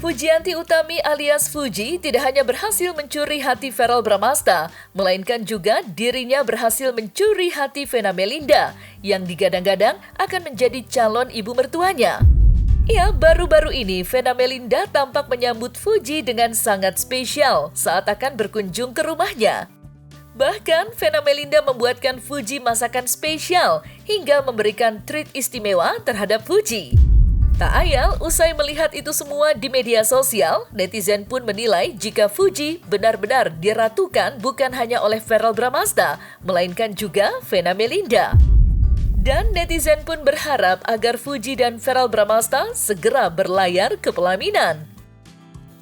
Fujianti Utami alias Fuji tidak hanya berhasil mencuri hati Verrell Bramasta, melainkan juga dirinya berhasil mencuri hati Vena Melinda yang digadang-gadang akan menjadi calon ibu mertuanya. Ya, baru-baru ini Vena Melinda tampak menyambut Fuji dengan sangat spesial saat akan berkunjung ke rumahnya. Bahkan, Vena Melinda membuatkan Fuji masakan spesial hingga memberikan treat istimewa terhadap Fuji. Tak ayal, usai melihat itu semua di media sosial, netizen pun menilai jika Fuji benar-benar diratukan bukan hanya oleh Verrell Bramasta, melainkan juga Vena Melinda. Dan netizen pun berharap agar Fuji dan Verrell Bramasta segera berlayar ke pelaminan.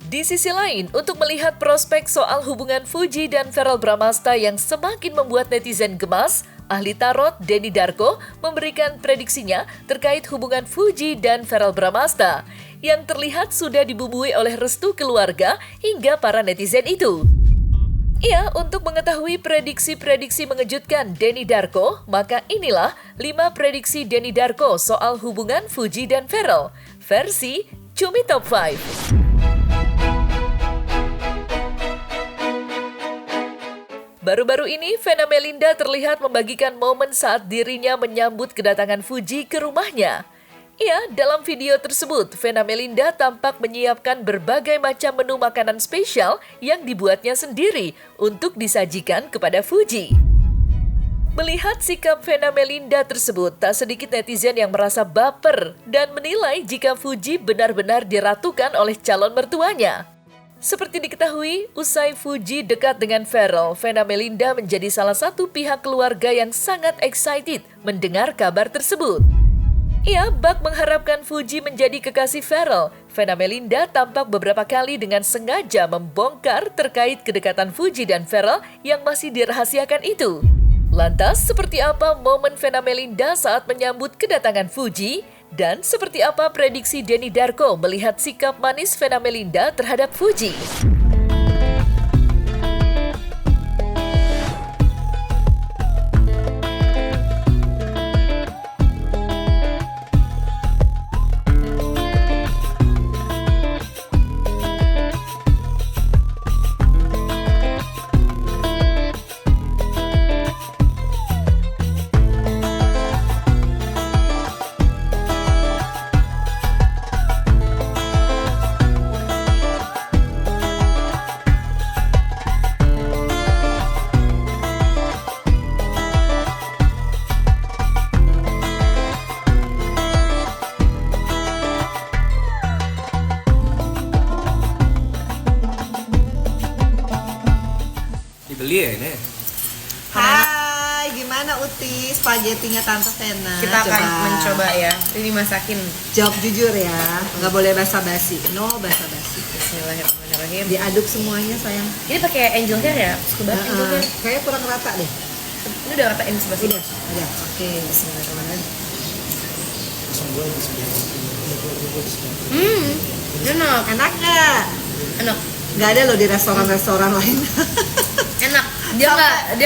Di sisi lain, untuk melihat prospek soal hubungan Fuji dan Verrell Bramasta yang semakin membuat netizen gemas, ahli tarot Denny Darko memberikan prediksinya terkait hubungan Fuji dan Verrell Bramasta yang terlihat sudah dibumbui oleh restu keluarga hingga para netizen itu. Ya, untuk mengetahui prediksi-prediksi mengejutkan Denny Darko, maka inilah 5 prediksi Denny Darko soal hubungan Fuji dan Verrell, versi Cumi Top 5. Baru-baru ini, Vena Melinda terlihat membagikan momen saat dirinya menyambut kedatangan Fuji ke rumahnya. Ya, dalam video tersebut, Vena Melinda tampak menyiapkan berbagai macam menu makanan spesial yang dibuatnya sendiri untuk disajikan kepada Fuji. Melihat sikap Vena Melinda tersebut, tak sedikit netizen yang merasa baper dan menilai jika Fuji benar-benar diratukan oleh calon mertuanya. Seperti diketahui, usai Fuji dekat dengan Verrell, Vena Melinda menjadi salah satu pihak keluarga yang sangat excited mendengar kabar tersebut. Ia bak mengharapkan Fuji menjadi kekasih Verrell. Vena Melinda tampak beberapa kali dengan sengaja membongkar terkait kedekatan Fuji dan Verrell yang masih dirahasiakan itu. Lantas, seperti apa momen Vena Melinda saat menyambut kedatangan Fuji? Dan seperti apa prediksi Denny Darko melihat sikap manis Vena Melinda terhadap Fuji? Dibeli ya ini? Hai, gimana Uti? Spaghettinya Tante Vena. Kita akan mencoba ya. Ini masakin. Jawab jujur ya, nggak boleh basa-basi. No basa-basi. Bismillahirrahmanirrahim. Diaduk semuanya sayang. Ini pakai angel hair ya? Suka banget angel hair. Kayaknya kurang rata deh. Ini udah ratain sebelah sini. Udah. Oke, bismillahirrahmanirrahim. Enak. Enak nggak? Enak. Nggak ada loh di restoran-restoran lain. Enak. Dia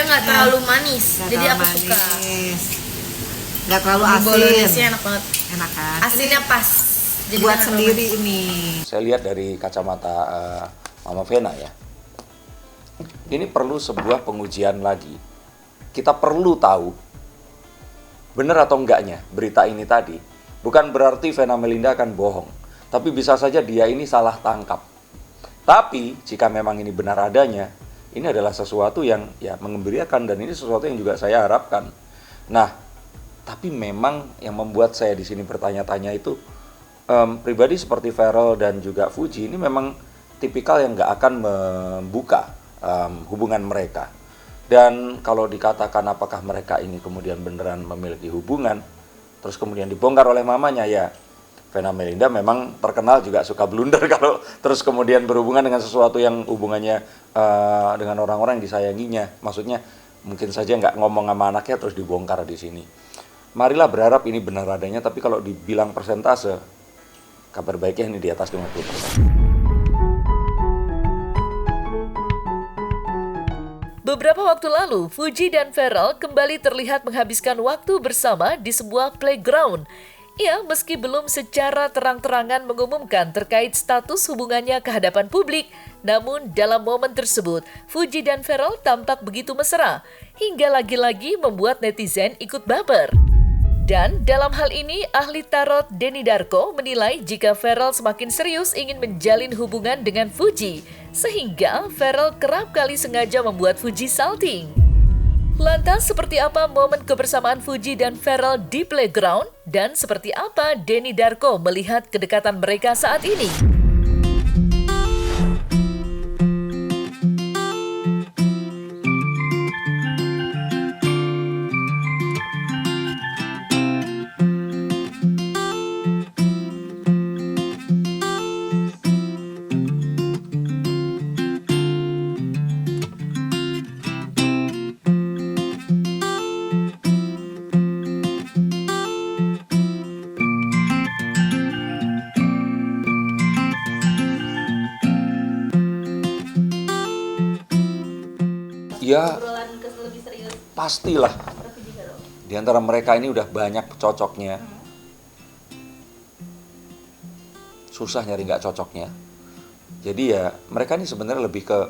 nggak terlalu manis. Nggak Jadi terlalu aku suka. manis. Nggak terlalu asin. Bolognese enak banget. Enak kan? Asinnya pas. Jadi Buat nggak sendiri terlalu ini. Saya lihat dari kacamata Mama Vena ya. Ini perlu sebuah pengujian lagi. Kita perlu tahu benar atau enggaknya berita ini tadi. Bukan berarti Vena Melinda akan bohong. Tapi bisa saja dia ini salah tangkap. Tapi jika memang ini benar adanya, ini adalah sesuatu yang ya mengembirakan dan ini sesuatu yang juga saya harapkan. Nah, tapi memang yang membuat saya di sini bertanya-tanya itu pribadi seperti Verrell dan juga Fuji ini memang tipikal yang nggak akan membuka hubungan mereka. Dan kalau dikatakan apakah mereka ini kemudian beneran memiliki hubungan, terus kemudian dibongkar oleh mamanya, ya Vena Melinda memang terkenal juga suka blunder kalau terus kemudian berhubungan dengan sesuatu yang hubungannya dengan orang-orang yang disayanginya. Maksudnya mungkin saja nggak ngomong sama anaknya terus dibongkar di sini. Marilah berharap ini benar adanya, tapi kalau dibilang persentase, kabar baiknya ini di atas 50%. Beberapa waktu lalu, Fuji dan Verrell kembali terlihat menghabiskan waktu bersama di sebuah playground. Ya, meski belum secara terang-terangan mengumumkan terkait status hubungannya ke hadapan publik, namun dalam momen tersebut, Fuji dan Ferrell tampak begitu mesra, hingga lagi-lagi membuat netizen ikut baper. Dan dalam hal ini, ahli tarot Denny Darko menilai jika Ferrell semakin serius ingin menjalin hubungan dengan Fuji, sehingga Ferrell kerap kali sengaja membuat Fuji salting. Lantas seperti apa momen kebersamaan Fuji dan Ferrell di playground? Dan seperti apa Denny Darko melihat kedekatan mereka saat ini? Ya, pastilah. Di antara mereka ini udah banyak cocoknya. Susah nyari nggak cocoknya. Jadi ya, mereka ini sebenarnya lebih ke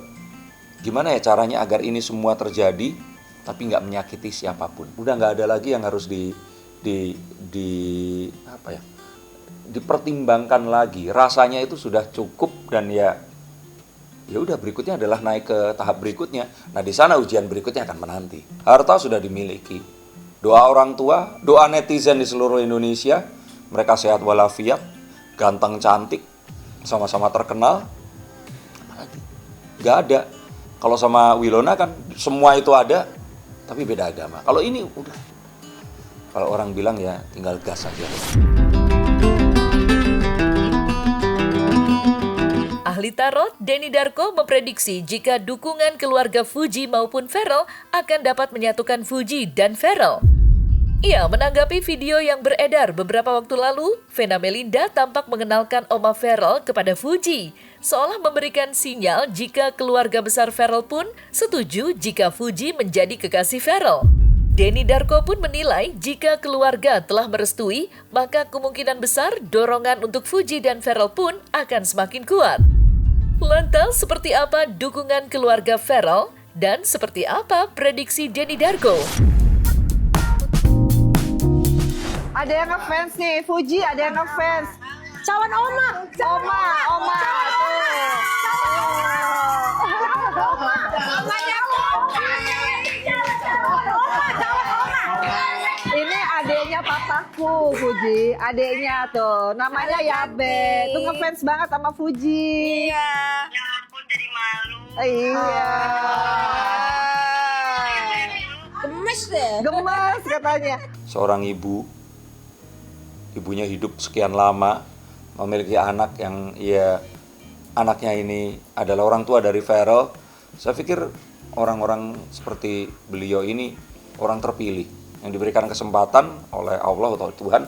gimana ya caranya agar ini semua terjadi, tapi nggak menyakiti siapapun. Udah nggak ada lagi yang harus dipertimbangkan lagi. Rasanya itu sudah cukup dan ya udah berikutnya adalah naik ke tahap berikutnya. Nah di sana ujian berikutnya akan menanti. Harta sudah dimiliki. Doa orang tua, doa netizen di seluruh Indonesia, mereka sehat walafiat, ganteng cantik, sama-sama terkenal. Apalagi? Gak ada. Kalau sama Wilona kan semua itu ada, tapi beda agama. Kalau ini udah. Kalau orang bilang ya tinggal gas aja. Ahli tarot Denny Darko memprediksi jika dukungan keluarga Fuji maupun Ferrell akan dapat menyatukan Fuji dan Ferrell. Ia menanggapi video yang beredar beberapa waktu lalu, Vena Melinda tampak mengenalkan Oma Ferrell kepada Fuji, seolah memberikan sinyal jika keluarga besar Ferrell pun setuju jika Fuji menjadi kekasih Ferrell. Denny Darko pun menilai jika keluarga telah merestui, maka kemungkinan besar dorongan untuk Fuji dan Ferrell pun akan semakin kuat. Lantas, seperti apa dukungan keluarga Ferrell dan seperti apa prediksi Denny Darko? Ada yang ngefans nih, Fuji ada yang ngefans. Cawan Oma. Oma. Ini adeknya papaku, Fuji. Adeknya tuh, namanya Yabe. Tuh ngefans banget sama Fuji. Iya. Ya ampun, jadi malu. Iya. Gemes deh. Gemes katanya. Seorang ibunya hidup sekian lama, memiliki anak yang anaknya ini adalah orang tua dari Ferrell. Saya pikir orang-orang seperti beliau ini orang terpilih yang diberikan kesempatan oleh Allah atau Tuhan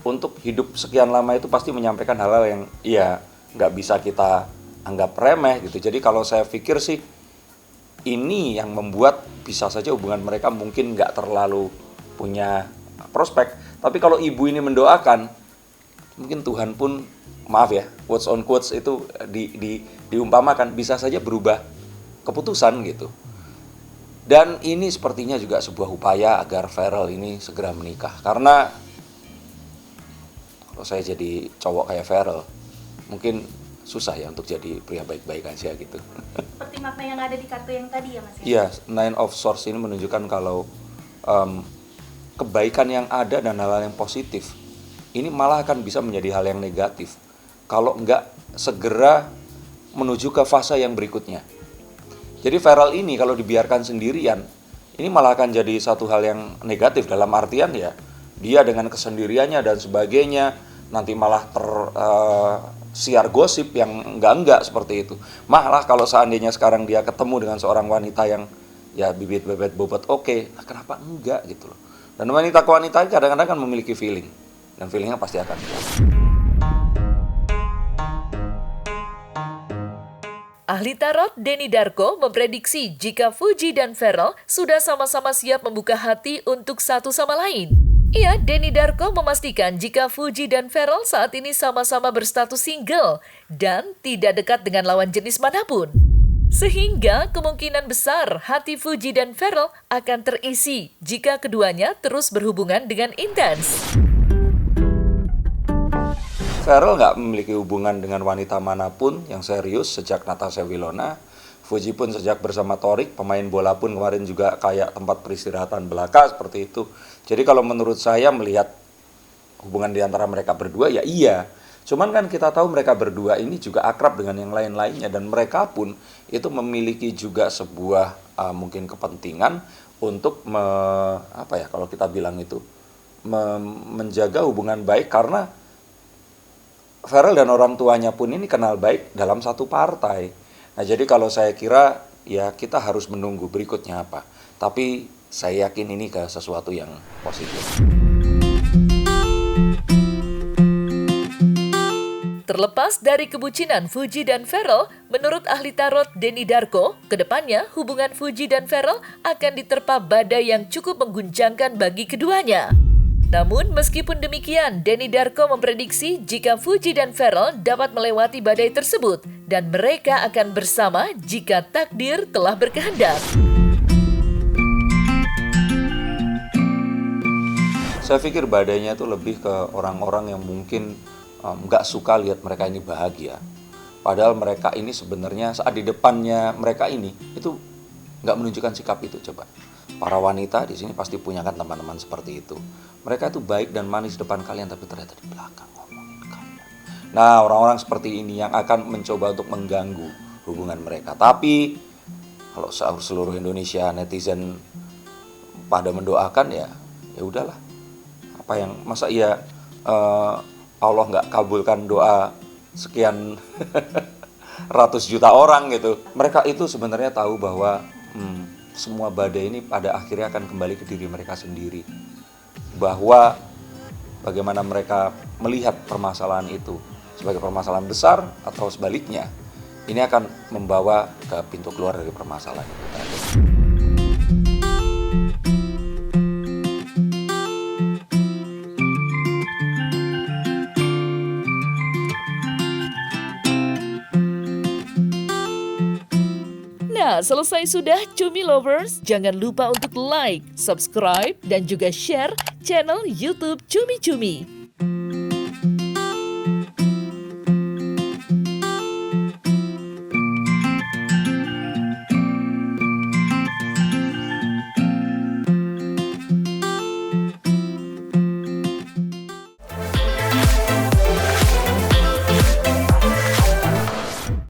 untuk hidup sekian lama itu pasti menyampaikan hal-hal yang nggak bisa kita anggap remeh gitu. Jadi kalau saya pikir sih ini yang membuat bisa saja hubungan mereka mungkin nggak terlalu punya prospek. Tapi kalau ibu ini mendoakan, mungkin Tuhan pun, maaf ya, quotes on quotes itu diumpamakan, bisa saja berubah keputusan gitu. Dan ini sepertinya juga sebuah upaya agar Ferrell ini segera menikah. Karena kalau saya jadi cowok kayak Ferrell, mungkin susah ya untuk jadi pria baik-baik aja gitu. Seperti makna yang ada di kartu yang tadi ya Mas ya? Iya, Nine of Swords ini menunjukkan kalau kebaikan yang ada dan hal-hal yang positif ini malah akan bisa menjadi hal yang negatif kalau nggak segera menuju ke fase yang berikutnya. Jadi Ferrell ini kalau dibiarkan sendirian, ini malah akan jadi satu hal yang negatif dalam artian ya dia dengan kesendiriannya dan sebagainya nanti malah siar gosip yang enggak seperti itu. Malah kalau seandainya sekarang dia ketemu dengan seorang wanita yang ya bibit bebet bobot oke, nah kenapa enggak gitu loh. Dan wanita ke wanita kadang-kadang kan memiliki feeling dan feelingnya pasti akan hilang. Ahli tarot Denny Darko memprediksi jika Fuji dan Ferrell sudah sama-sama siap membuka hati untuk satu sama lain. Iya, Denny Darko memastikan jika Fuji dan Ferrell saat ini sama-sama berstatus single dan tidak dekat dengan lawan jenis manapun. Sehingga kemungkinan besar hati Fuji dan Ferrell akan terisi jika keduanya terus berhubungan dengan intens. Ferrell nggak memiliki hubungan dengan wanita manapun yang serius sejak Natasha Wilona. Fuji pun sejak bersama Torik, pemain bola pun kemarin juga kayak tempat peristirahatan belaka seperti itu. Jadi kalau menurut saya melihat hubungan di antara mereka berdua ya iya. Cuman kan kita tahu mereka berdua ini juga akrab dengan yang lain-lainnya dan mereka pun itu memiliki juga sebuah mungkin kepentingan untuk kalau kita bilang itu menjaga hubungan baik karena Ferrell dan orang tuanya pun ini kenal baik dalam satu partai. Nah, jadi kalau saya kira ya kita harus menunggu berikutnya apa. Tapi saya yakin ini ke sesuatu yang positif. Terlepas dari kebucinan Fuji dan Ferrell, menurut ahli tarot Denny Darko, kedepannya hubungan Fuji dan Ferrell akan diterpa badai yang cukup mengguncangkan bagi keduanya. Namun meskipun demikian, Denny Darko memprediksi jika Fuji dan Ferrell dapat melewati badai tersebut dan mereka akan bersama jika takdir telah berkehendak. Saya pikir badainya itu lebih ke orang-orang yang mungkin nggak suka lihat mereka ini bahagia. Padahal mereka ini sebenarnya saat di depannya mereka ini itu nggak menunjukkan sikap itu. Coba para wanita di sini pasti punya kan teman-teman seperti itu. Mereka itu baik dan manis depan kalian tapi ternyata di belakang ngomongin kalian. Nah, orang-orang seperti ini yang akan mencoba untuk mengganggu hubungan mereka. Tapi kalau seluruh Indonesia netizen pada mendoakan ya udahlah. Apa yang masa Allah nggak kabulkan doa sekian ratus juta orang gitu. Mereka itu sebenarnya tahu bahwa semua badai ini pada akhirnya akan kembali ke diri mereka sendiri. Bahwa bagaimana mereka melihat permasalahan itu sebagai permasalahan besar atau sebaliknya, ini akan membawa ke pintu keluar dari permasalahan itu tadi. Nah, selesai sudah Cumi Lovers. Jangan lupa untuk like, subscribe, dan juga share channel YouTube Cumi Cumi.